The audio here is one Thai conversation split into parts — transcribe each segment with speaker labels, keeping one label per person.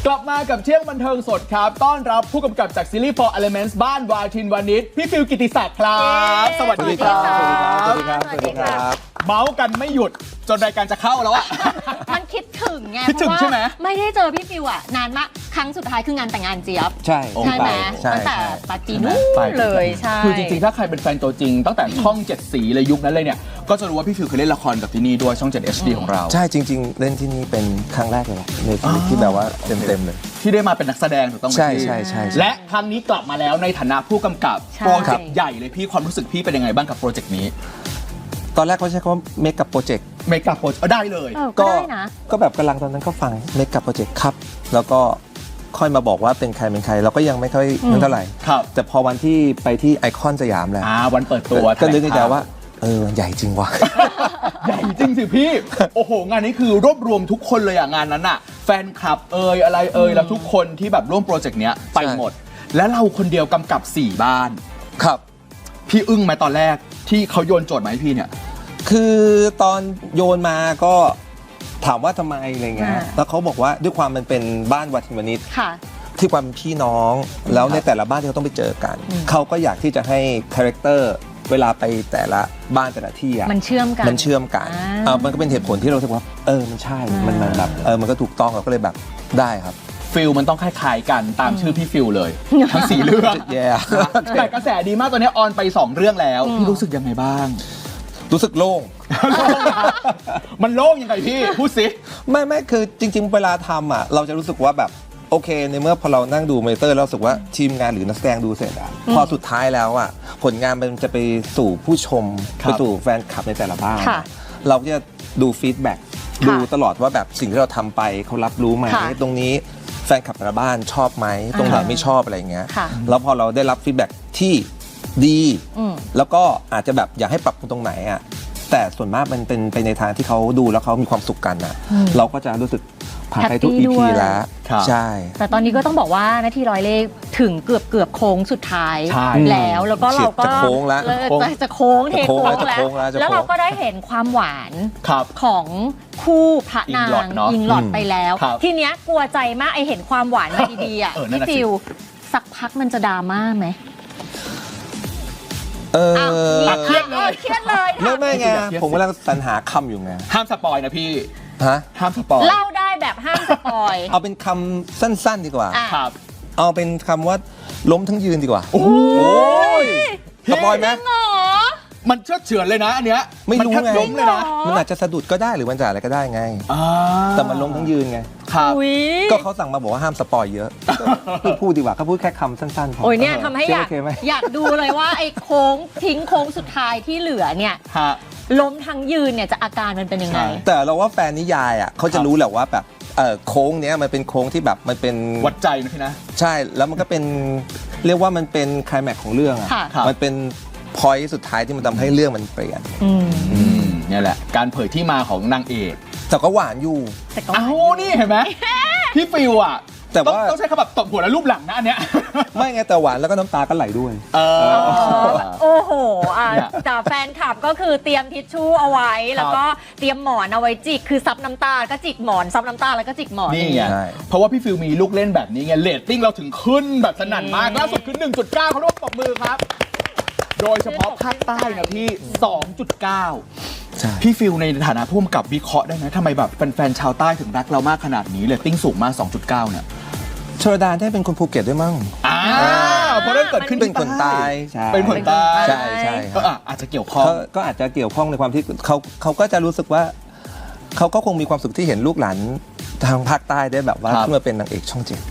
Speaker 1: กลับมากับเที่ยงบันเทิงสดครับต้อนรับผู้กำกับจากซีรีส์ Four Elements บ้านวาทินวานิชพี่ฟิลกิติศักดิ์ครับสวัสดีครับ
Speaker 2: สวัสดีครับ สวัสดีครับ
Speaker 1: เมาส์กันไม่หยุดจนรายการจะเข้าแล้วอะ
Speaker 3: มันคิดถึงไง
Speaker 1: คิดถึงใช่ไหม
Speaker 3: ไม่ได้เจอพี่ฟิวอะนานมากครั้งสุดท้ายคืองานแต่งงานเจี๊ยบ
Speaker 2: ใช่
Speaker 3: ใช่ไหม
Speaker 2: ใช่
Speaker 3: ตั้งแต่
Speaker 2: ใช่
Speaker 3: ปาจีนู้นเลยใช่
Speaker 1: คือจริงๆถ้าใครเป็นแฟนตัวจริงตั้งแต่ช่อง7สีเลยยุคนั้นเลยเนี่ยก็จะรู้ว่าพี่ฟิลเคยเล่นละครกับที่นี่ด้วยช่อง7 HD ของเรา
Speaker 2: ใช่จริง ๆ เล่นที่นี่เป็นครั้งแรกเลยแหละในชีวิตที่แบบว่าเต็มๆเลย
Speaker 1: ที่ได้มาเป็นนักแสดงถูกต้องไหม
Speaker 2: ใช่
Speaker 1: พี่
Speaker 2: ใช่ใช่
Speaker 1: และครั้งนี้กลับมาแล้วในฐานะผู้กำกับ
Speaker 3: ใช่
Speaker 1: โปรเจกต์ใหญ่เลยพี่ความรู้สึกพี่เป็นยังไงบ้างกับโปรเจกต์นี้
Speaker 2: ตอนแรกเขาใช้คำว่าเมก a โปรเจกต์
Speaker 1: เมกะโปรเจกต์ได้เลย
Speaker 3: ก็ได้นะ
Speaker 2: ก็แบบกำลังตอนนั้นก็ฟังเมก a โปรเจกต์ครับ แล้วก็ค่อยมาบอกว่าเป็นใครเป็นใคร เราก็ยังไม่ค่อยนั่นเท่าไหร่
Speaker 1: ครับ
Speaker 2: แต่พอวันที่ไปที่ไอคอนสยามแล้ว
Speaker 1: วันเปิดตัว
Speaker 2: ก็นึกในใจว่าใหญ่จริงว่ะ
Speaker 1: ใหญ่จริงสิพี่ โอ้โห งานนี้คือรวบรวมทุกคนเลยอะงานนั้นอะแฟนคลับอะไรแล้วทุกคนที่แบบร่วมโปรเจกต์เนี้ยไปหมด และเราคนเดียวกำกับ4บ้าน
Speaker 2: ครับ
Speaker 1: พี่อึ้งไหมตอนแรกที่เขาโยนโจทย์มาให้พี่เนี่ย
Speaker 2: คือตอนโยนมาก็ถามว่าทำไมอะไรเงี้ย
Speaker 3: อ่า
Speaker 2: แล้วเขาบอกว่าด้วยความมันเป็นบ้านวัฒนวณิช
Speaker 3: ค่ะ
Speaker 2: ที่ความเป็นพี่น้องแล้วในแต่ละบ้านที่เขาต้องไปเจอกัน เขาก็อยากที่จะให้คาแรคเตอร์เวลาไปแต่ละบ้านแต่ละที่อะ
Speaker 3: มันเชื่อมกัน
Speaker 2: มันเชื่อมกัน มันก็เป็นเหตุผลที่เราคิดว่ามันใช่มันแบบมันก็ถูกต้องเราก็เลยแบบได้ครับ
Speaker 1: ฟิลมันต้องคล้ายๆกันตามชื่อพี่ฟิลเลย ทั้ง4เรื่อง
Speaker 2: แย่
Speaker 1: แต่กระแสดีมากตอนนี้ออนไป2เรื่องแล้วพี่รู้สึกยังไงบ้าง
Speaker 2: รู้สึกโล่ง
Speaker 1: มันโล่งยังไงพี่พูดสิ
Speaker 2: ไม่คือจริงๆเวลาทำอ่ะเราจะรู้สึกว่าแบบโอเคในเมื่อพอเรานั่งดูมอนิเตอร์แล้วรู้สึกว่าทีมงานหรือนักแสดงดูเสร็จอ่ะพอสุดท้ายแล้วอ่ะผลงานมันจะไปสู่ผู้ชม
Speaker 1: ครับ
Speaker 2: ไปสู่แฟนคลับในแต่ละบ้าน
Speaker 3: ค่ะ
Speaker 2: เราก็จะดูฟีดแบ็ก
Speaker 3: ค่ะ
Speaker 2: ดูตลอดว่าแบบสิ่งที่เราทำไปเขารับรู้ไหม
Speaker 3: ค่ะ
Speaker 2: ตรงนี้แฟนคลับแต่ละบ้านชอบไหมตรงไหนไม่ชอบอะไรอย่างเงี้ย
Speaker 3: ค่ะ
Speaker 2: แล้วพอเราได้รับฟีดแบ็กที่ดี
Speaker 3: อืม
Speaker 2: แล้วก็อาจจะแบบอยากให้ปรับปรุงตรงไหนอ่ะแต่ส่วนมากมันเป็นไปในทางที่เขาดูแล้วเขามีความสุขกันอ่ะเราก็จะรู้สึกผ่านไปทุก
Speaker 3: แฮปปี้
Speaker 2: EP
Speaker 3: ด้วย
Speaker 2: แล้ว
Speaker 1: ครับ
Speaker 2: ใช่
Speaker 3: แต่ตอนนี้ก็ต้องบอกว่านาทีร้อยเลขถึงเกือบโค้งสุดท้าย
Speaker 1: ใช่
Speaker 3: แล้วก็เราก็
Speaker 2: จะโค้งแล้ว
Speaker 3: จะโค้งเทโค้ง
Speaker 2: จะ
Speaker 3: แล้ว
Speaker 2: โค้งแล้วจะโค้ง
Speaker 3: แล้วเราก็ได้เห็นความหวาน
Speaker 1: ครับ
Speaker 3: ของคู่พระนา
Speaker 1: อิงหลอด
Speaker 3: ง
Speaker 1: เนอะ
Speaker 3: อิงหลอดไปแล้ว
Speaker 1: ครับ
Speaker 3: ทีเนี้ยกลัวใจมากไอเห็นความหวานมาดีๆอ่ะ
Speaker 1: นั่น
Speaker 3: พี่
Speaker 1: น่ะสิ
Speaker 3: ฟิวสักพักมันจะดราม่าไหม
Speaker 1: เครียดเลย
Speaker 3: เครียดเลย
Speaker 2: ไม่ไง
Speaker 1: เครียด
Speaker 2: ผมกำลังสรรหาคำอยู่ไง
Speaker 1: ห้ามสปอยนะพี่
Speaker 2: ฮะ
Speaker 1: ห้ามสปอย
Speaker 3: เล่าได้แบบห้ามสปอย
Speaker 2: เอาเป็นคำสั้นๆดีกว่า
Speaker 3: อ่ะ
Speaker 1: ครับ
Speaker 2: เอาเป็นคำว่าล้มทั้งยืนดีกว่า
Speaker 1: โอ้ย
Speaker 2: สปอยไหม
Speaker 3: หรอ
Speaker 1: มันเชื่อเฉือนเลยนะอันเนี้ย
Speaker 2: ไม่รู้
Speaker 1: นแทบ
Speaker 2: ไง
Speaker 1: ล้มเลยนะ
Speaker 2: มันอาจจะสะดุดก็ได้หรือมันจะอะไรก็ได้ไง
Speaker 1: อ่า
Speaker 2: แต่มันล้มทั้งยืนไง
Speaker 1: ครับ
Speaker 3: อุ๊ย
Speaker 2: ก็เขาสั่งมาบอกว่าห้ามสปอยเยอะก็พูดดีกว่าเขาพูดแค่คำสั้นๆพอ
Speaker 3: โอ้ยเนี่ยทำให้อยาก
Speaker 2: โอเคไหม
Speaker 3: อยากดูเลยว่าไอ้โค้งทิ้งโค้งสุดท้ายที่เหลือเนี่ย
Speaker 1: ฮะ
Speaker 3: ล้มทั้งยืนเนี่ยจะอาการมันเป็นยังไง
Speaker 1: ใช่
Speaker 2: แต่เราว่าแฟนนิยายอ่ะเขาจะรู้แหละว่าแบบโค้งเนี้ยมันเป็นโค้งที่แบบมันเป็น
Speaker 1: วัดใจนะพี่นะ
Speaker 2: ใช่แล้วมันก็เป็นเรียกว่ามันเป็นไคลแม็กซ์ของเรื่องอ่ะ
Speaker 3: ค่ะ
Speaker 1: ครับ
Speaker 2: มันเป็นพอยต์สุดท้ายที่มันทำให้เรื่องมันเปลี่ยน
Speaker 1: เนี่ยแหละ การเผยที่มาของนางเอก
Speaker 2: แต่ก็หวานอยู่
Speaker 3: แต่ก็
Speaker 1: เอ้านี่เห็นไหมพี่ฟิวอ่ะ
Speaker 2: แต่ว่า
Speaker 1: ต้องใช้คำแบบตบหัวแล้วรูปหลังนะอันเนี้ย
Speaker 2: ไม่ไงแต่หวานแล้วก็น้ำตาก็ไหลด้วย
Speaker 3: โอ้โหอ่ะ
Speaker 1: เนี่ย
Speaker 3: แต่แฟนคลับก็คือเตรียมทิชชู่เอาไว้ แล้วก็เตรียมหมอนเอาไว้จิกคือซับน้ำตาแล้วก็จิกหมอนซับน้ำตาแล้วก็จิกหมอน
Speaker 1: นี่ไง
Speaker 2: ใช่
Speaker 1: เพราะว่าพี่ฟิวมีลูกเล่นแบบนี้ไงเรตติ้งเราถึงขึ้นแบบสนั่นมากล่าสุดขึ้น 1.9เขาเรียกว่าปรบมือครับ โดยเฉพาะภาคใต้นะพี่ 2.9
Speaker 2: ใช่
Speaker 1: พี่ฟิวในฐานะผู้กำกับวิเคราะห์ได้ไหมทำไมแบบแฟนๆชาวใต้ถึงรักเรามากขนาดนี้เรตติ้งสูงมาก 2.9 เนี่ย
Speaker 2: ชลดาได้เป็นคนภูเก็ตด้วยมั้ง
Speaker 1: เพราะเรื่องเกิดขึ้น
Speaker 2: เป็น
Speaker 1: ที่
Speaker 2: คนใต้ใช่
Speaker 1: เป็นคนใต้
Speaker 2: ใช่ใช่ค
Speaker 1: ก็
Speaker 2: รับ
Speaker 1: อาจจะเกี่ยวข้อง
Speaker 2: ก็อาจจะเกี่ยวข้องในความที่เขาก็จะรู้สึกว่าเขาก็คงมีความสุขที่เห็นลูกหลานทางภาคใต้ได้แบบว่า
Speaker 1: ครับ
Speaker 2: ขึ้นมาเป็นนางเอกช่องเจ็ด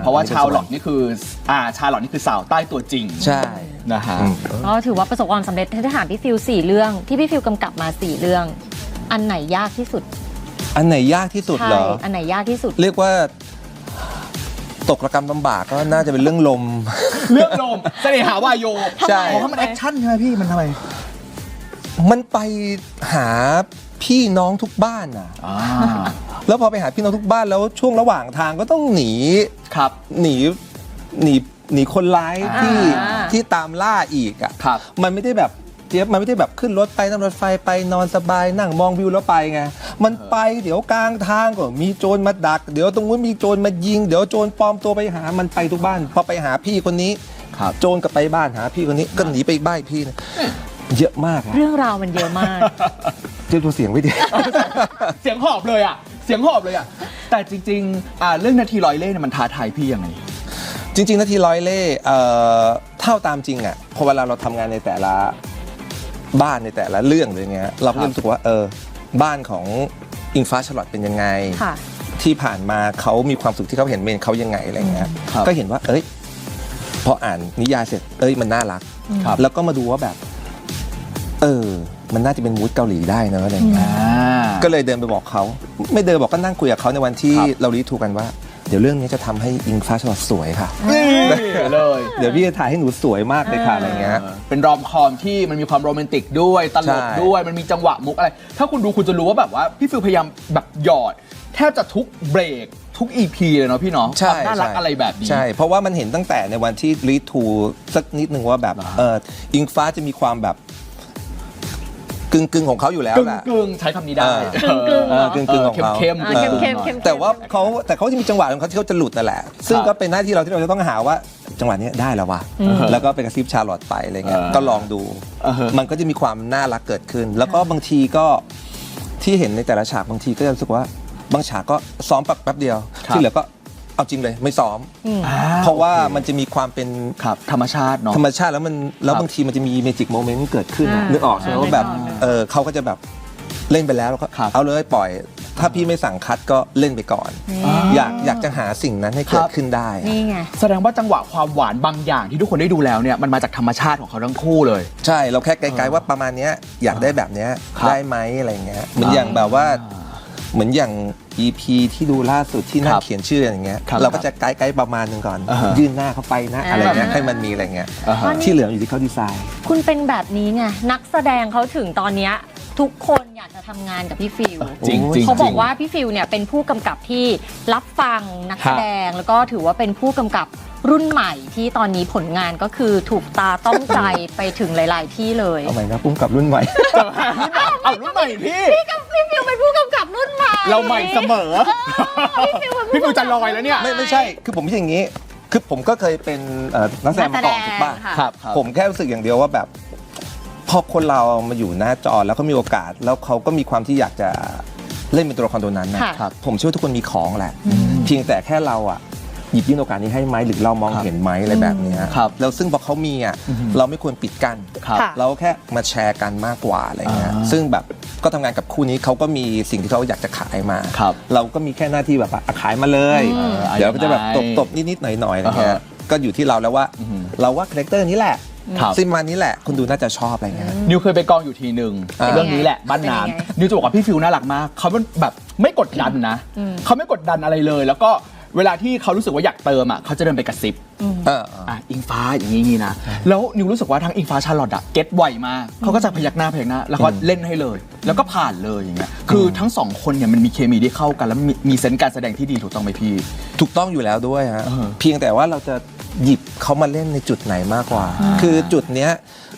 Speaker 1: เพราะว่าชาวหลอดนี่คือชาวหลอดนี่คือสาวใต้ตัวจริง
Speaker 2: ใช่
Speaker 1: นะฮะ
Speaker 3: ก็ถือว่าประสบความสำเร็จถ้าถามพี่ฟิว4เรื่องที่พี่ฟิวกำกับมา4เรื่อง อันไหนยากที่สุด
Speaker 2: อันไหนยากที่สุดเหรอ
Speaker 3: อันไหนยากที่สุด
Speaker 2: เรียกว่าตกระกำลำบากก็น่าจะเป็นเรื่องลม
Speaker 1: เรื่องลมเสน่หาวายโย
Speaker 2: ใช่
Speaker 1: เพราะว่ามันแอคชั่นใช่ไหมพี่มันทำไม
Speaker 2: มันไปหาพี่น้องทุกบ้านน่ะ แล้วพอไปหาพี่น้องทุกบ้านแล้วช่วงระหว่างทางก็ต้องหนี
Speaker 1: ครับ
Speaker 2: หนีคนร้ายที่
Speaker 3: อ่า
Speaker 2: ที่ตามล่าอีกอ่ะ
Speaker 1: ครับ
Speaker 2: มันไม่ได้แบบ เจี๊ยบมันไม่ได้แบบขึ้นรถไปนั่งรถไฟไปนอนสบายนั่งมองวิวแล้วไปไงมันไปเดี๋ยวกลางทางก็มีโจรมาดักเดี๋ยวตรงนู้นมีโจรมายิงเดี๋ยวโจรปลอมตัวไปหามันไปทุกบ้านพอไปหาพี่คนนี้
Speaker 1: ครับ
Speaker 2: โจรก็ไปบ้านหาพี่คนนี้ก็หนีไปบ้านพี่นะเยอะมากอะ
Speaker 3: เรื่องราวมันเยอะมาก
Speaker 2: เจี๊ยบดูเสียงไม่ดี
Speaker 1: เสียงหอบเลยอ่ะเสียงหอบเลยอ่ะแต่จริงๆเรื่องนาทีร้อยเล่ห์เนี่ยมันท้าทายพี่ยังไง
Speaker 2: จริงๆนาทีร้อยเล่ห์เท่าตามจริงอ่ะพอเวลาเราทำงานในแต่ละบ้านในแต่ละเรื่องเลยเงี้ยเราก็รู้สึกว่าบ้านของอิงฟ้าฉลอดเป็นยังไง
Speaker 3: ค่ะ
Speaker 2: ที่ผ่านมาเขามีความสุขที่เขาเห็นเมนเขายังไงอะไรเงี้ย
Speaker 1: ครับ
Speaker 2: ก็เห็นว่าพออ่านนิยายเสร็จมันน่ารัก
Speaker 1: ครับ
Speaker 2: แล้วก็มาดูว่าแบบมันน่าจะเป็นมูดเกาหลีได้เนอะอะไรเงี้ยก็เลยเดินไปบอกเขาไม่เดินบอกก็นั่งคุยกับเขาในวันที่
Speaker 1: ครับ
Speaker 2: เรารีทูกันว่าเดี๋ยวเรื่องนี้จะทำให้อิงฟ้าฉลอดสวยค่ะ
Speaker 1: นี่เลย
Speaker 2: เดี๋ยวพี่จะถ่ายให้หนูสวยมากเลยค่ะอะไรเงี้ย
Speaker 1: เป็นรอมคอมที่มันมีความโรแมนติกด้วยตลก
Speaker 2: ใช่
Speaker 1: ด้วยมันมีจังหวะมุกอะไร ถ้าคุณดูคุณจะรู้ว่าแบบว่าพี่ฟิลพยายามแบบหยอด แทบจะทุกเบรกทุก EP เลยเนาะพี่เนาะความน่ารักอะไรแบบนี้
Speaker 2: ใช่เพราะว่ามันเห็นตั้งแต่ในวันที่รีทูสักนิดนึงว่าแบบอิงฟ้าจะมีความแบบกึ่งของเขาอยู่แล้วแหละ
Speaker 1: กึ่งใช้คำนี้ได้
Speaker 3: กึ่งๆเหรอ
Speaker 2: กึ่งๆของเขา
Speaker 1: เข้ม
Speaker 3: เข้ม
Speaker 1: ๆ
Speaker 3: เข้ม
Speaker 2: แต่ว่าเขาจะมีจังหวะของเขาที่เขาจะหลุดนั่นแหละ ซึ่งก็เป็นหน้าที่เราที่เราจะต้องหาว่าจังหวะนี้ได้แล้ววะแล้วก็ไปกระซิบชาร์ลอตไปอะไรเงี้ยก็ลองดู มันก็จะมีความน่ารักเกิดขึ้น แล้วก็บางทีก็ที่เห็นในแต่ละฉากบางทีก็จะรู้สึกว่าบางฉากก็ซ้อมแป๊บเดียว
Speaker 1: ครับ
Speaker 2: ที่เหลือก็เอาจริงเลยไม่ซ้อม เพราะว่ามันจะมีความเป็น
Speaker 1: ครับธรรมชาติเนาะ
Speaker 2: ธรรมชาติแล้วบางทีมันจะมีเมจิกโมเมนต์เกิดขึ้นนึกออกใช่ไหมว่าแบบเขาก็จะแบบเล่นไปแล้วก็
Speaker 1: ครับ
Speaker 2: เอาเลยปล่อย ถ้าพี่ไม่สั่งคัดก็เล่นไปก่อน อยากจะหาสิ่งนั้นให้เกิดขึ้นได้
Speaker 3: นี่ไง
Speaker 1: แสดงว่าจังหวะความหวานบางอย่างที่ทุกคนได้ดูแล้วเนี่ยมันมาจากธรรมชาติของเขาทั้งคู่เลย
Speaker 2: ใช่เราแค่ไกลๆว่าประมาณเนี้ยอยากได้แบบเนี้ย
Speaker 1: ครับ
Speaker 2: ได้ไหมอะไรเงี้ยเหมือนอย่างแบบว่าเหมือนอย่าง EP ที่ดูล่าสุดที่นั่
Speaker 1: ค
Speaker 2: ง
Speaker 1: รับ
Speaker 2: เขียนชื่ออย่างเงี้ย
Speaker 1: ครับ
Speaker 2: เราก็จะไกด์ประมาณหนึงก่อน
Speaker 1: อ่าฮะ
Speaker 2: ยื่นหน้าเข้าไปนะอะไรเงี้ยให้มันมีอะไรเงี้ย
Speaker 1: อ่าฮะ
Speaker 2: ที่เหลืออยู่ที่เขาดีไซน์
Speaker 3: คุณเป็นแบบนี้ไงนักแสดงเขาถึงตอนเนี้ยทุกคนอยากจะทำงานกับพี่ฟิล
Speaker 1: จริงจริง
Speaker 3: เขาบอกว่าพี่ฟิลเนี่ยเป็นผู้กำกับที่รับฟังนักแสดงแล้วก็ถือว่าเป็นผู้กำกับรุ่นใหม่ที่ตอนนี้ผลงานก็คือถูกตาต้องใจไปถึงหลาย ๆ ที่เลย
Speaker 2: เอาใหม่นะปุ้มกับรุ่นใหม่
Speaker 1: เอารุ่นใหม่พี่
Speaker 3: พี่ฟิลเป็นผู้กำกับรุ่นใหม่
Speaker 1: เราใหม่เสมอ
Speaker 3: พี่ฟิลเป็น
Speaker 1: พี่
Speaker 3: ผู้
Speaker 1: ฟิวจะลอยแล้วเนี่ย
Speaker 2: ไม่ใช่ คือผมไม่ใช่อย่างนี้ คือผมก็เคยเป็นนักแสดงมาก่อนถูกป่ะ
Speaker 3: ค่ะ
Speaker 1: ครับ
Speaker 2: ผมแค่รู้สึกอย่างเดียวว่าแบบพอคนเรามาอยู่หน้าจอแล้วเขามีโอกาส แล้วเขาก็มีความที่อยากจะเล่นเป็นตัวละครตัวนั้นนะ
Speaker 3: ค่ะ
Speaker 2: ผมเชื่อว่าทุกคนมีของแหละ เพียงแต่แค่เราอ่ะหยิบยื่นโอกาสนี้ให้ไหมหรือเรามองเห็นไหมอะไรแบบเนี้ย
Speaker 1: ครับ
Speaker 2: แล้วซึ่งพอเขามีอ่ะเราไม่ควรปิดกั้น
Speaker 1: ครับ
Speaker 3: ค่ะ
Speaker 2: เราแค่มาแชร์กันมากกว่าอะไรเงี้ย
Speaker 1: อ่า
Speaker 2: ซึ่งแบบก็ทำงานกับคู่นี้เขาก็มีสิ่งที่เขาอยากจะขายมา
Speaker 1: ครับ
Speaker 2: เราก็มีแค่หน้าที่แบบว่าขายมาเลย เดี๋ยวก็จะแบบตบนิดๆหน่อยๆอะไรเงี้
Speaker 1: อ่าย ฮะ
Speaker 2: ก็อยู่ที่เราแล้วว่าเราว่าคาแรคเตอร์นี้แหละ
Speaker 1: ครับ
Speaker 2: ซิมมานี้แหละคุณดูน่าจะชอบอะไรเงี้ย
Speaker 1: นิวเคยไปกองอยู่ทีหนึ่ง
Speaker 2: อ่า
Speaker 1: เรื่องนี้แหละบ้านน้
Speaker 3: เป็นยังไง
Speaker 1: ำนิวจะบอกว่าพี่ฟิวน่ารักมากเขาเป็นแบบไม่กดดันนะเขาไม่กดดันอะไรเลย แล้วก็เวลาที่เขารู้สึกว่าอยากเติมอ่ะเขาจะเดินไปกระซิบ อิงฟ้าอย่างนี้นะแล้วนิวรู้สึกว่าทั้งอิงฟ้าชาร์ลอตอะเก็ตไวมากเขาก็จะพยักหน้าแล้วก็เล่นให้เลย แล้วก็ผ่านเลยอย่างเงี้ยคือทั้งสองคนเนี่ยมันมีเคมีที่เข้ากันแล้วมีเซนส์การแสดงที่ดีถูกต้องไหมพี่
Speaker 2: ถูกต้องอยู่แล้วด้วยฮะ
Speaker 1: เออ
Speaker 2: เพียงแต่ว่าเราจะหยิบเขามาเล่นในจุดไหนมากกว่า คือจุดเนี้ย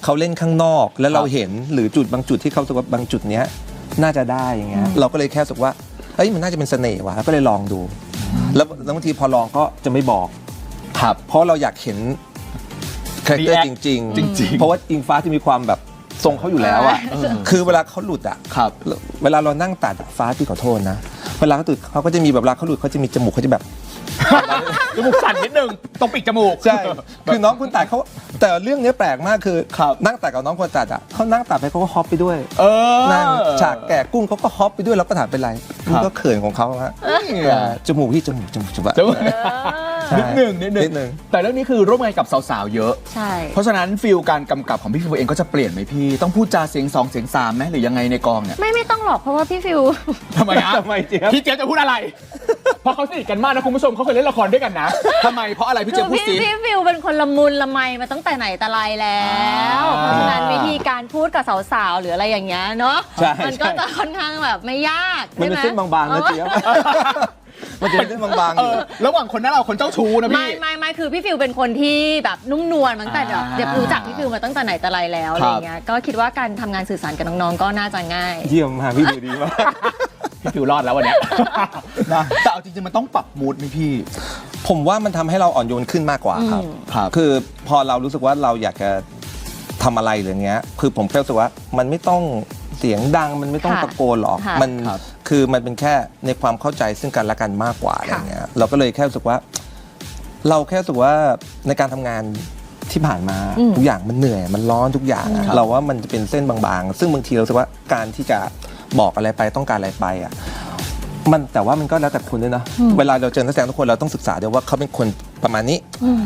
Speaker 2: เขาเล่นข้างนอกแล้วเราเห็นหรือจุดบางจุดที่เขารู้สึกว่าบางจุดเนี้ยน่าจะได้อย่างเงี้ยเราก็เลยแค่รู้สึกว่าเอ้ยมันน่าจะเป็นเสน่ห์ว่ะแล้วก็เลยลองดู แล้วบางทีพอลองก็จะไม่บอก
Speaker 1: ครับ
Speaker 2: เพราะเราอยากเห็นคาแรคเตอร์
Speaker 1: React
Speaker 2: จริง
Speaker 1: จริงๆ
Speaker 2: เพราะว่าอิงฟ้าจะมีความแบบทรงเขาอยู่แล้วอ่ะคือเวลาเขาหลุดอ่ะ
Speaker 1: ครับ
Speaker 2: เวลาเรานั่งตัดฟ้าที่ขอโทษนะเวลาเขาหลุดเขาก็จะมีแบบเวลาเขาหลุดเขาจะมีจมูกเขาจะแบบ
Speaker 1: จมูกสั่นนิดนึงตรงปีกจมูก
Speaker 2: ใช่ คือน้องคนตัดเขาแต่เรื่องนี้แปลกมากคือ
Speaker 1: ครับ
Speaker 2: นั่งตัดกับน้องคนตัดอ่ะเขานั่งตัดไปเขาก็ฮอปไปด้วย
Speaker 1: เออ
Speaker 2: นั่งฉากแกะกุ้งเขาก็ฮอปไปด้วยเราก็ถามเป็นไรมันก็เขินของเขาฮะแต่จมูกที่จมูกแบบ
Speaker 1: จมูก
Speaker 2: ใช่
Speaker 1: นิดนึง
Speaker 2: นิดนึง
Speaker 1: แต่เรื่องนี้คือร่วมงานกับสาวๆเยอะ
Speaker 3: ใช่
Speaker 1: เพราะฉะนั้นฟิลการกำกับของพี่ฟิวเองก็จะเปลี่ยนไหมพี่ ต้องพูดจาเสียง2เสียง3ไหมหรือยังไงในกองเนี่ย
Speaker 3: ไม่ต้องหรอกเพราะว่าพี่ฟิล
Speaker 1: ทำไมฮะ
Speaker 2: ทำไมเจี๊ยบ
Speaker 1: พี่เจี๊ยบจะพูดอะไร เพราะเขาสนิทกันมากนะคุณผู้ชมเขาเคยเล่นละครด้วยกันนะทำไมเพราะอะไรพี่
Speaker 3: คื
Speaker 1: เจี๊ย
Speaker 3: อบ
Speaker 1: พูด
Speaker 3: พี่
Speaker 1: สิ
Speaker 3: ฟิลเป็นคนละมุนละไมมาตั้งแต่ไหนแต่ไรแล้ว
Speaker 1: อ่า
Speaker 3: เพราะฉะนั้นวิธีการพูดกับสาวๆหรืออะไรอย่างเงี้ยเนาะ
Speaker 2: ใช่
Speaker 3: มันก็จะค่อนข้างแบบไม่ยาก
Speaker 2: มัน
Speaker 3: ใช่
Speaker 2: เป็น
Speaker 3: ไหม
Speaker 2: เส้นบางๆนะเจี๊ยบ มันจะเป็นเรื่องบางๆอยู่
Speaker 1: ระหว่างคนนั้นเราคนเจ้าชู้นะ
Speaker 3: ไม่
Speaker 1: พี่
Speaker 3: ไม่คือพี่ฟิลเป็นคนที่แบบนุ่มนวลมาตั้งแต่แบบ
Speaker 1: อ่า
Speaker 3: เด็กรู้จักพี่ฟิลมาตั้งแต่ไหนแต่ไรแล้วอะไรเงี้ยก็คิดว่าการทำงานสื่อสารกับน้องๆก็น่าจะง่าย
Speaker 2: เยี่ยมมากพี่ดูดีมาก
Speaker 1: พี่ฟิวรอดแล้ววันเนี้ย นะแต่เอาจริงๆมันต้องปรับมูดไหมพี่
Speaker 2: ผมว่ามันทำให้เราอ่อนโยนขึ้นมากกว่าครับ
Speaker 1: ครับ
Speaker 2: คือพอเรารู้สึกว่าเราอยากจะทำอะไรหรือเงี้ย คือผมแค่รู้สึกว่ามันไม่ต้องเสียงดังมันไม่ต้อง
Speaker 3: ค่ะ
Speaker 2: ตะโกนหรอก
Speaker 3: ค่ะ
Speaker 2: มัน
Speaker 1: ครับ
Speaker 2: คือมันเป็นแค่ในความเข้าใจซึ่งกันและกันมากกว่าอะไรเงี้ยเราก็เลยแค่รู้สึกว่า เราแค่รู้สึกว่าในการทำงานที่ผ่านมาทุกอย่างมันเหนื่อยมันร้อนทุกอย่างอะเราว่ามันจะเป็นเส้นบางๆ ซึ่งบางทีเรารู้สึกว่าการที่จะบอกอะไรไปต้องการอะไรไปอ่ะมันแต่ว่ามันก็แล้วแต่คนด้วยนะเวลาเราเจอนักแสดงทุกคนเราต้องศึกษาด้วยว่าเขาเป็นคนประมาณนี้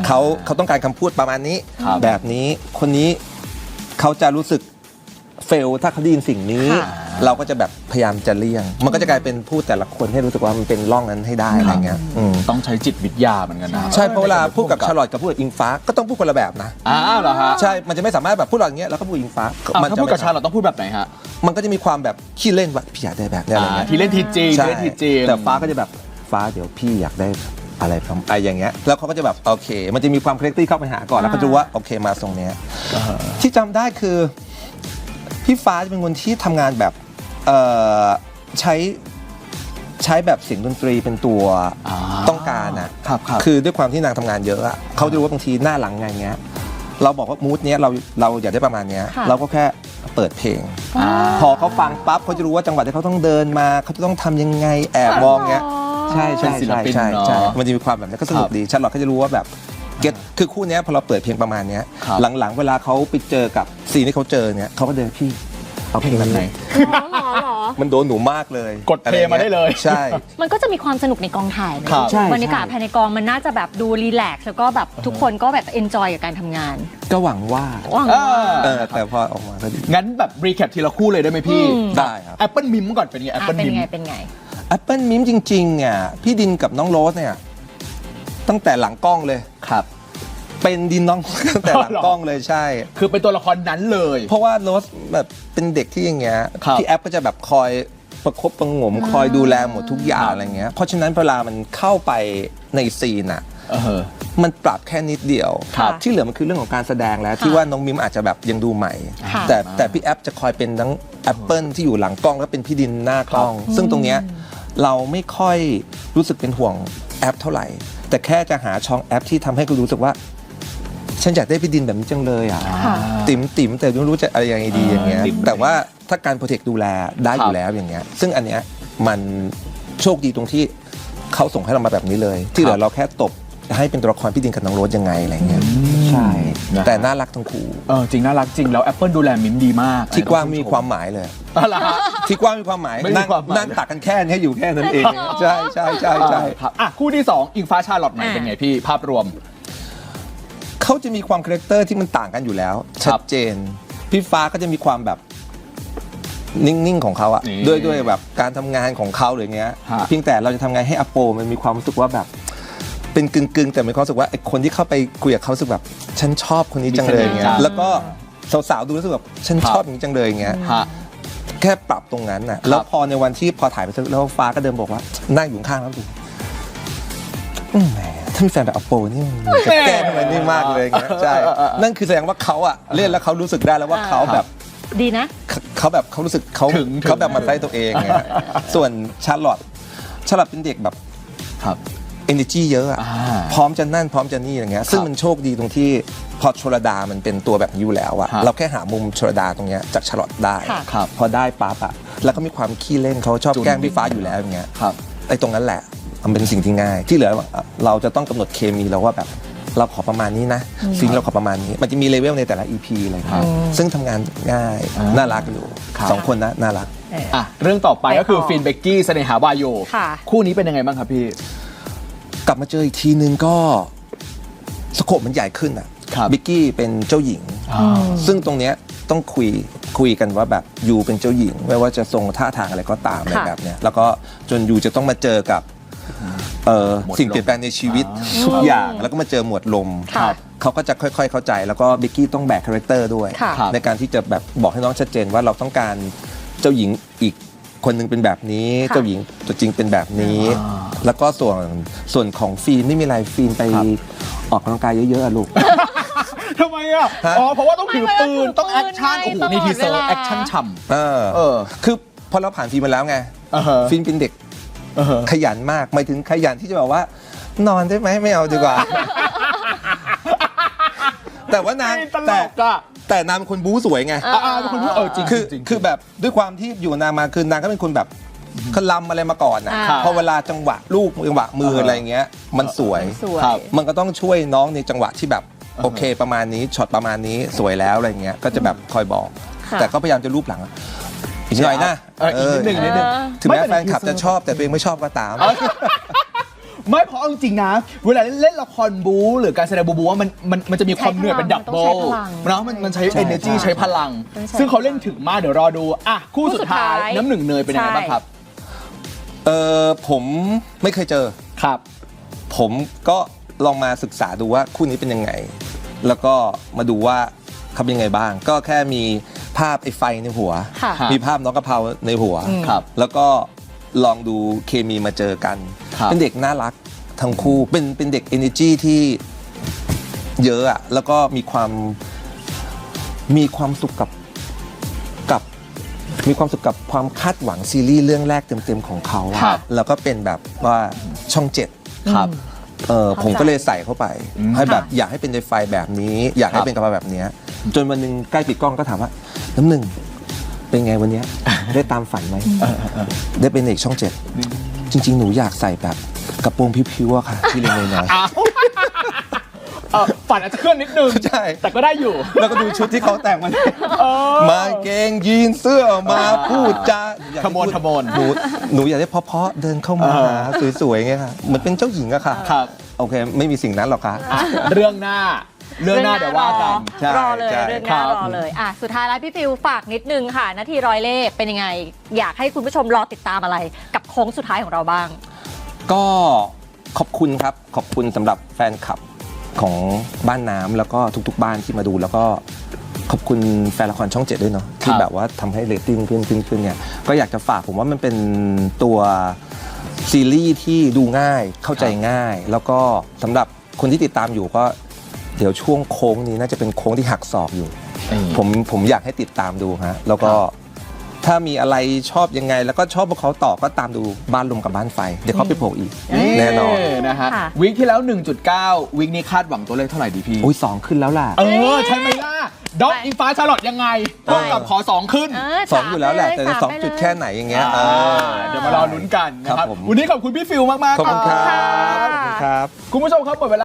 Speaker 2: เขาต้องการคำพูดประมาณนี้
Speaker 1: ครับ
Speaker 2: แบบนี้คนนี้เขาจะรู้สึกเฟลถ้าเขาได้ยินสิ่งนี้
Speaker 3: ค่ะ
Speaker 2: เราก็จะแบบพยายามจะเลี่ยง มันก็จะกลายเป็นพูดแต่ละคนให้รู้สึกว่ามันเป็นร่องนั้นให้ได้อะไรเงี้ยอืม
Speaker 1: ต้องใช้จิตวิทยาเหมือนกันนะ
Speaker 2: ใช่เพราะเวลาพูดกับชาร์ลอตกับพูดกับอิงฟ้าก็ต้องพูดคนละแบบนะ
Speaker 1: อ้าวเหรอฮะ
Speaker 2: ใช่มันจะไม่สามารถแบบพูดอย่างเงี้ยแล้วก็พูดอิงฟ้า
Speaker 1: ถ้าพูดกับชาเราต้องพูดแบบไหนฮะ
Speaker 2: มันก็จะมีความแบบขี้เล่นว่าพี่อยากได้แบบเนี้ยอะไรเงี้ย
Speaker 1: ที่เล่นทีจริง
Speaker 2: ใช่
Speaker 1: ที่เล่นทีจริง
Speaker 2: แต่ฟ้าก็จะแบบฟ้าเดี๋ยวพี่อยากได้อะไรประมาณอย่างเงี้ยแล้วเขาก็จะแบบโอเค มันจะมีความเครกตี้เข้าไปหาก่อนแล้วเขาจะรู้ว่าโอเคมาทรงเนี้ยที่จำได้คือพี่ฟ้าจะเป็นคนที่ทำงานแบบใช้แบบเสียงดนตรีเป็นตัวต้องการอ่ะ
Speaker 1: ครับครับ
Speaker 2: คือด้วยความที่นางทำงานเยอะอะเขาจะรู้ว่าบางทีหน้าหลังไงเงี้ยเราบอกว่ามูดเนี้ยเราอยากได้ประมาณเนี้ย
Speaker 3: ค่ะ
Speaker 2: เราก็แค่เปิดเพลง พอเขาฟังปั๊บเขาจะรู้ว่าจังหวะที่เขาต้องเดินมาเขาจะต้องทำยังไงแอบมองเงี้ยใช่
Speaker 1: เป็นศิลปิน
Speaker 2: ใช่
Speaker 1: เนอะ
Speaker 2: ใช่มันจะมีความแบบนี้ก็สนุกดีชันหลอดเขาจะรู้ว่าแบบเก็ตคือคู่เนี้ยพอเราเปิดเพลงประมาณเนี้ย
Speaker 1: ครับ
Speaker 2: หลังๆเวลาเขาไปเจอกับซีนที่เขาเจอเนี้ยเขาก็เดินพี่เอาเพลง
Speaker 1: แบบไหน
Speaker 2: นี้
Speaker 3: หรอ
Speaker 2: มันโดนหนูมากเลย
Speaker 1: กดเพลงมาได้เลย
Speaker 2: ใช่
Speaker 3: มันก็จะมีความสนุกในกองถ่ายนะครับ
Speaker 2: ใช่
Speaker 3: บรรยากาศภายในกองมันน่าจะแบบดูรีแลกซ์แล้วก็แบบทุกคนก็แบบเอนจอยกับการทำงาน
Speaker 2: ก็หวังว่า
Speaker 3: หวังว่า
Speaker 2: แต่พอออกมาก็ดี
Speaker 1: งั้นแบบรีแคปทีละคู่เลยได้ไหมพี่
Speaker 2: ได้ครับ
Speaker 1: Apple Mim ก่อนเป็นไง
Speaker 3: อ่ะ
Speaker 1: Apple
Speaker 3: เป็น
Speaker 1: Mim
Speaker 3: ไงเป็นไง
Speaker 2: Apple Mim จริงๆเนี่ยพี่ดินกับน้องโรสเนี่ยตั้งแต่หลังกล้องเลย
Speaker 1: ครับ
Speaker 2: เป็นดินน้อง ตั้งแต่หลังกล้องเลยใช่
Speaker 1: คือเป็นตัวละครนั้นเลย
Speaker 2: เพราะว่าโรสแบบเป็นเด็กที่อย่างเงี้ย
Speaker 1: ครับ
Speaker 2: พี่แอปก็จะแบบคอยประคบประหงมคอยดูแลหมดทุกอย่างอะไรเงี้ยเพราะฉะนั้นเวลามันเข้าไปในซีนอ่ะ มันปรับแค่นิดเดียว
Speaker 3: ครับ
Speaker 2: ที่เหลือมันคือเรื่องของการแสดงแล้วที่ว่าน้องมิมอาจจะแบบยังดูใหม่
Speaker 3: ค่ะ
Speaker 2: แต่พี่แอปจะคอยเป็นทั้งแอปเปิลที่อยู่หลังกล้องแล้วเป็นพี่ดินหน้ากล้อง ซึ่งตรงเนี้ยเราไม่ค่อยรู้สึกเป็นห่วงแอปเท่าไหร่ แต่แค่จะหาช่องแอปที่ทำให้กูรู้สึกว่า ฉันอยากได้พี่ดินแบบนี้จังเลยอ่ะ
Speaker 3: ค่ะ
Speaker 2: ติ๋มแต่ไม่รู้จะอะไรยังไงดีอย่างเงี้ย
Speaker 1: ติ๋ม
Speaker 2: แต่ว่าถ้าการโปรเทคดูแลได้อยู่แล้วอย่างเงี้ยซึ่งอันเนี้ยมันโชคดีตรงที่เขาส่งให้เรามาแบบนี้เลย ที่เหลือเราแค่ตบให้เป็นตัวละครพี่ดินกับน้องโรสยังไงอะไรเงี้ยใช่
Speaker 1: นะ
Speaker 2: แต่น่ารักทั้งคู่
Speaker 1: จริงน่ารักจริงแล้ว Apple ดูแลมิมดีมาก
Speaker 2: ที่กว้างมีความหมายเลย
Speaker 1: อะไรฮะ
Speaker 2: ที่กว้างมีความหมาย
Speaker 1: ไม่มี
Speaker 2: นั่ง
Speaker 1: ความหมาย
Speaker 2: นั่งตักกันแค่นี้อยู่แค่นั้นเองใช่ใช่ใช่ใช่
Speaker 1: ครับอ่ะคู่ที่ 2 อิงฟ้าชาลอตใหม่เป็นไงพี่ภาพรวม
Speaker 2: เขาจะมีความคาแรคเตอร์ที่มันต่างกันอยู่แล้ว ชัดเจน พี่ฟ้าก็จะมีความแบบนิ่งๆของเขาอะ
Speaker 1: นี่
Speaker 2: ด้วยแบบการทำงานของเขาหรืออย่างเงี้ย
Speaker 1: ฮะ
Speaker 2: เพียงแต่เราจะทำไงให้อโปมันมีความรู้สึกว่าแบบเป็นกึ่งๆแต่มีความรู้สึกว่าไอ้คนที่เข้าไปคุยกับเขารู้สึกแบบฉันชอบคนนี้จังเลยอย่างเงี้ยแล้วก็สาวๆดูรู้สึกแบบฉันชอบอย่างนี้จังเลยอย่างเงี้ย
Speaker 1: ฮะ
Speaker 2: แค่ปรับตรงนั้นน่ะแล้วพอในวันที่พอถ่ายไปเสร็จแล้วฟ้าก็เดินบอกว่านั่งอยู่ข้างแล้วดูแหมถ้ามีแฟนแบบอโปนี่มันจะแกล้งทำไมนี่มากเลยอย่างเงี้ยใช่นั่นคือแสดงว่าเขาอะเล่นแล้วเขารู้สึกได้แล้วว่าเขาแบบ
Speaker 3: ดีนะ
Speaker 2: เขาแบบเขารู้สึกเขา
Speaker 1: ถึง
Speaker 2: เขาแบบมันไส้ตัวเองไงส่วนชาร์ลอตเป็นเด็กแบบ
Speaker 1: ครับ
Speaker 2: energy เยอะอะ
Speaker 1: อ่า
Speaker 2: พร้อมจะนั่นพร้อมจะนี่อย่างเงี้ยซึ่งมันโชคดีตรงที่พอชลดามันเป็นตัวแบบนี้อยู่แล้วอะ
Speaker 1: ครับ
Speaker 2: เราแค่หามุมชลดาตรงเนี้ยจากชาร์ลอตได้
Speaker 3: ค่ะ
Speaker 1: ครับ
Speaker 2: พอได้ปั๊บอะแล้วก็มีความขี้เล่นเขาชอบ
Speaker 1: จุน
Speaker 2: แกล้งพี่ฟ้าอยู่แล้วอย่างเงี้ย
Speaker 1: ครับ
Speaker 2: ไอ้ตรงนั้นแหละมันเป็นสิ่งที่ง่ายที่เหลือเราจะต้องกำหนดเคมีแล้วว่าแบบเราขอประมาณนี้นะสิ่งเราขอประมาณนี้มันจะมีเลเวลในแต่ละ EP เลยครับซึ่งทำงานง่าย
Speaker 1: อ่า
Speaker 2: น่ารักอยู่
Speaker 1: ครับ
Speaker 2: สองคนนะน่ารัก
Speaker 1: อ่ะเรื่องต่อไปก็คือ
Speaker 3: ไปต่อ
Speaker 1: ฟินเบกกี้เสน่หาวายโย
Speaker 3: ค่ะ
Speaker 1: คู่นี้เป็นยังไงบ้างครับพี่
Speaker 2: กลับมาเจออีกทีนึงก็สโคปมันใหญ่ขึ้นอ่ะ
Speaker 1: ครับ
Speaker 2: บิกกี้เป็นเจ้าหญิง ซึ่งตรงเนี้ยต้องคุยกันว่าแบบยูเป็นเจ้าหญิง ไม่ว่าจะทรงท่าทางอะไรก็ตามอะไร
Speaker 3: ค่ะ
Speaker 2: แบบเนี้ยแล้วก็จนยูจะต้องมาเจอกับ
Speaker 1: หมวดลม
Speaker 2: สิ่งเปลี่ยนแปลงในชีวิตทุกอย่างแล้วก็มาเจอหมวดลม
Speaker 3: ค่ะ
Speaker 2: เขาก็จะค่อยๆเข้าใจแล้วก็บิกกี้ต้องแบกคาแรคเตอร์ด้วย
Speaker 3: ค่ะ
Speaker 1: ครับ
Speaker 2: ในการที่จะแบบบอกให้น้องชัดเจนว่าเราต้องการเจ้าหญิงอีกคนหนึงเป็นแบบนี้
Speaker 3: ค่ะ
Speaker 2: เจ้าหญิงตัวจริงเป็นแบบนี้ แล้วก็ส่วนของฟิล์มไม่มีอะไรฟิล์มไปออกกำลังกายเยอะๆอะลูก
Speaker 1: ทำไมอ่ะ
Speaker 2: ฮะ
Speaker 1: อ๋อเพราะว่าต้องถือปืน
Speaker 3: ไม่
Speaker 1: ต้องแอคชั่น
Speaker 3: ไม่
Speaker 1: โอ้โหนี่ทีเซอ
Speaker 3: ตลอดเว
Speaker 1: ร์
Speaker 3: ลา
Speaker 1: แอคชั่นฉ่
Speaker 2: คือพอเราผ่านฟิล์มมาแล้วไง
Speaker 1: อ่าฮะ
Speaker 2: ฟิล์มเป็นเด็ก
Speaker 1: ำ
Speaker 2: ขยันมากหมายถึงขยันที่จะแบบว่า นอนได้ไหมไม่เอาดีกว่า แต่ว่านาง
Speaker 1: ตลกอ่ะ
Speaker 2: แต่นางเป็นคนบู๊สวยไง
Speaker 1: เป็นคนพูดจริง
Speaker 2: คือแบบด้วยความที่อยู่นางมาคือนางก็เป็นคนแบบเขาลำอะไรมาก่อนอ่ะ
Speaker 3: ครับ
Speaker 2: พอเวลาจังหวะลูกจังหวะมืออะไรเงี้ย มันสวย
Speaker 3: สวย
Speaker 1: ครับ
Speaker 2: มันก็ต้องช่วยน้องในจังหวะที่แบบโอเคประมาณนี้ช็อตประมาณนี้สวยแล้วอะไรเงี้ยก็จะแบบคอยบอก
Speaker 3: ค่ะ
Speaker 2: แต่ก็พยายามจะรูปหลังอีกหน่อยนะ
Speaker 1: อีกนิดหนึ่งนิดหนึ่ง
Speaker 2: ถึงแม้แฟนคลับจะชอบแต่ตัวเองไม่ชอบก็ตาม
Speaker 1: ไม่เพราะเอาจริงๆนะ เวลาเล่นละครบู๊หรือการแสดงบู๊ว่ามันจะมีความเหนื่อยเป็นดับเบิล
Speaker 3: มันต้องใช้พลัง
Speaker 1: เนาะมันใช้
Speaker 2: ใช่
Speaker 1: energy
Speaker 2: ใช่
Speaker 1: ใช้พลัง
Speaker 3: ต้องใช้
Speaker 1: ซึ่งเขาเล่นถึงมากเดี๋ยวรอดูอ่ะคู่สุดท้าย
Speaker 3: คู่สุดท้าย
Speaker 1: น้ำหนึ่งเนยเป็นยังไงบ้างครับ
Speaker 2: ผมไม่เคยเจอ
Speaker 1: ครับ
Speaker 2: ผมก็ลองมาศึกษาดูว่าคู่นี้เป็นยังไง แล้วก็มาดูว่าเขาเป็นยังไงบ้าง ก็แค่มีภาพไอ้ไฟในหัว
Speaker 3: ค่ะ
Speaker 2: มีภาพน้องกะเพราในหัว
Speaker 1: ครับ
Speaker 2: แล้วก็ลองดูเคมีมาเจอกัน
Speaker 1: ครับ
Speaker 2: เป็นเด็กน่ารักทั้งคู่เป็นเด็ก energy ที่เยอะอะแล้วก็มีความสุขกับมีความสุขกับความคาดหวังซีรีส์เรื่องแรกเต็มๆของเขาอะ
Speaker 1: ครับ
Speaker 2: แล้วก็เป็นแบบว่าช่องเจ็ด
Speaker 1: ครับ
Speaker 2: ผมก็เลยใส่เข้าไป ให้แบบ
Speaker 3: ค่ะ
Speaker 2: อยากให้เป็นไฟแบบนี้ อยากให้เป็นกระเพราแบบเนี้ยจนวันหนึ่งใกล้ปิดกล้องก็ถามว่าน้ำหนึ่งเป็นไงวันเนี้ย ได้ตามฝันไหมได้เป็นเอกช่องเจ็ดจริง ๆ หนูอยากใส่แบบกระโปรงพิ้วๆอะค่ะ ที่เล็กน้อย
Speaker 1: อ้าวฝันอาจจะเคลื่อนนิดนึง
Speaker 2: ใช่
Speaker 1: แต่ก็ได้อยู่
Speaker 2: ๆแล้วก็ดูชุดที่เขาแต่งมามาเกงยีนเสื้อมาพูดจาอยากให้พูด
Speaker 1: ขมวล
Speaker 2: หนูอยากได้เพราะๆเดินเข้ามาหาสวยๆไงค่ะเหมือนเป็นเจ้าหญิงอะค่ะ
Speaker 1: ครับ
Speaker 2: โอเค ไม่มีสิ่งนั้นหรอกค่ะ
Speaker 1: อ่ะเรื่องหน้าเดี๋ยวว่ากัน
Speaker 2: ใช่
Speaker 3: รอเลย
Speaker 2: ใช่
Speaker 3: เรื่องห
Speaker 1: ครั
Speaker 3: น้า
Speaker 1: บ
Speaker 3: รอเลยอ่ะสุดท้ายแล้วพี่ฟิวฝากนิดนึงค่ะนาทีร้อยเล่ห์เป็นยังไง อยากให้คุณผู้ชมรอติดตามอะไร กับโค้งสุดท้ายของเราบ้าง
Speaker 2: ก็ขอบคุณครับ ขอบคุณสำหรับแฟนคลับของบ้านน้ำแล้วก็ทุกๆบ้านที่มาดู แล้วก็ขอบคุณแฟนละครช่องเจ็ดด้วยเนาะที่แบบว่าทำให้เรตติ้งขึ้นเนี่ยก็อยากจะฝากผมว่ามันเป็นตัวซีรีส์ที่ดูง่ายเข้าใจง่าย แล้วก็สำหรับคนที่ติดตามอยู่ก็เดี๋ยวช่วงโค้งนี้น่าจะเป็นโค้งที่หักศอกอยู่ ผมอยากให้ติดตามดูฮะแล้วก็ถ้ามีอะไรชอบยังไง แล้วก็ชอบพวกเขาต่อก็ตามดูบ้านลมกับบ้านไฟ เดี๋ยวเขาไปโผล่อีก แน่นอน
Speaker 1: นะฮะ
Speaker 3: ค่ะ
Speaker 1: วีคที่แล้ว 1.9 วีคนี้คาดหวังตัวเลขเท่าไหร่ดีพี่
Speaker 2: อุ้ย2ขึ้นแล้วล่ะ
Speaker 1: ใช่ไหมล่ะด็อกอิงฟ้าชาร์ลอตยังไงต้องกับขอ 2 ขึ้น
Speaker 2: สองอยู่แล้วแหละแต่จะ
Speaker 3: สาม
Speaker 2: สอง
Speaker 3: ไปเลย
Speaker 2: จุดแค่ไหนอย่างเงี้ย
Speaker 1: เดี๋ยวมารอลุ้นกันนะค
Speaker 2: ครั
Speaker 1: รับบ
Speaker 2: ผม
Speaker 1: วันนี้ขอบคุณพี่ฟิลมากๆ
Speaker 2: ขอบคุณครับ
Speaker 3: ขอบคุณค่ะ
Speaker 2: ขอบคุณครับ
Speaker 1: คุณผู้ชมครับหมดเวลา